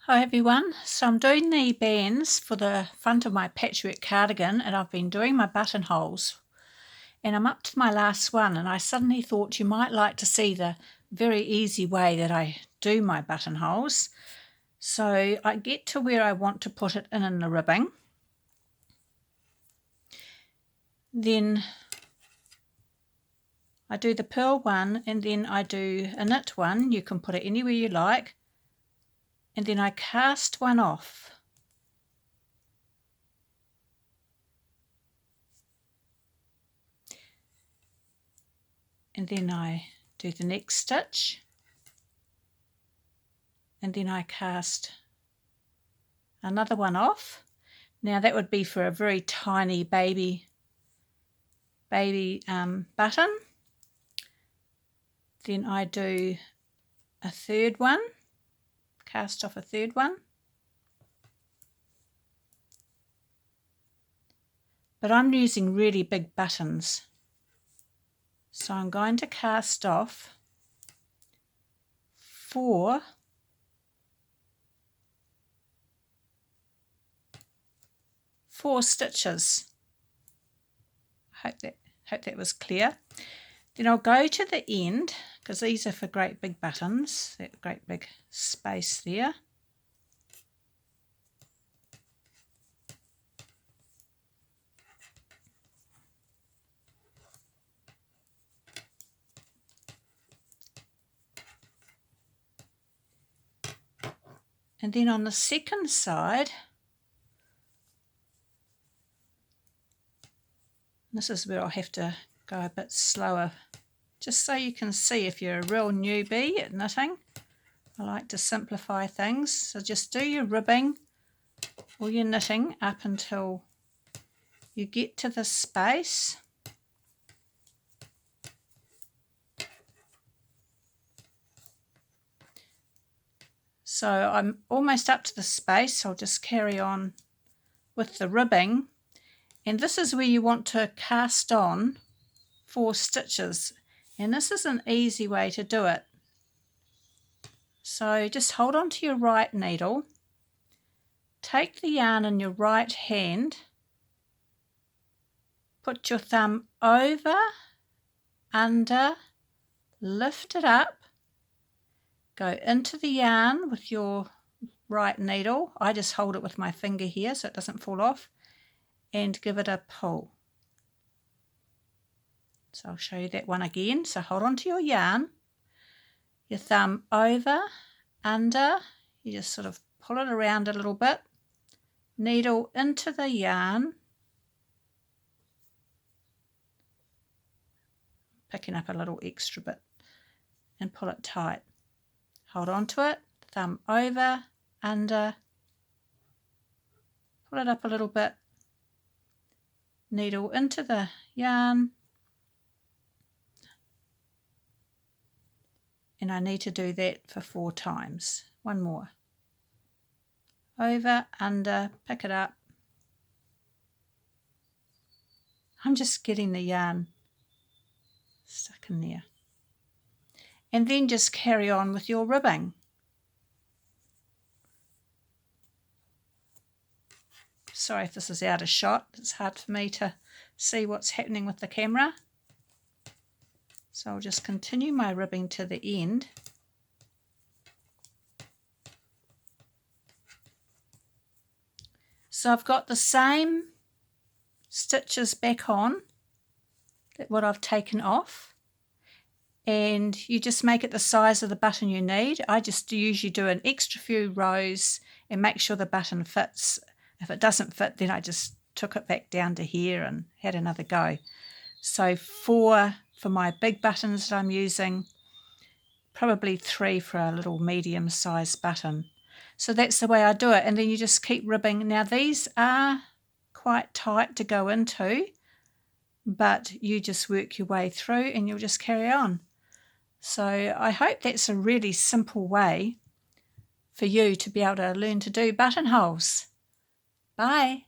Hi everyone, so I'm doing the bands for the front of my patchwork cardigan and I've been doing my buttonholes and I'm up to my last one and I suddenly thought you might like to see the very easy way that I do my buttonholes. So I get to where I want to put it in the ribbing, then I do the purl one and then I do a knit one. You can put it anywhere you like, and then I cast one off. And then I do the next stitch, and then I cast another one off. Now that would be for a very tiny baby button. Then I do a third one, cast off a third one. But I'm using really big buttons, so I'm going to cast off four stitches. Hope that was clear. Then I'll go to the end, because these are for great big buttons, that great big space there. And then on the second side, this is where I'll have to go a bit slower, just so you can see if you're a real newbie at knitting. I like to simplify things, so just do your ribbing or your knitting up until you get to this space. So I'm almost up to the space, so I'll just carry on with the ribbing. And this is where you want to cast on 4 stitches. And this is an easy way to do it. So just hold on to your right needle, take the yarn in your right hand, put your thumb over, under, lift it up, go into the yarn with your right needle. I just hold it with my finger here so it doesn't fall off, and give it a pull. So I'll show you that one again. So hold on to your yarn, your thumb over, under, you just sort of pull it around a little bit, needle into the yarn, picking up a little extra bit, and pull it tight. Hold on to it, thumb over, under, pull it up a little bit, needle into the yarn, and I need to do that for 4 times. One more. Over, under, pick it up. I'm just getting the yarn stuck in there. And then just carry on with your ribbing. Sorry if this is out of shot, it's hard for me to see what's happening with the camera. So I'll just continue my ribbing to the end. So I've got the same stitches back on, that what I've taken off, and you just make it the size of the button you need. I just usually do an extra few rows and make sure the button fits. If it doesn't fit, then I just took it back down to here and had another go. So 4 for my big buttons that I'm using, probably 3 for a little medium-sized button. So that's the way I do it, and then you just keep ribbing. Now these are quite tight to go into, but you just work your way through and you'll just carry on. So I hope that's a really simple way for you to be able to learn to do buttonholes. Bye.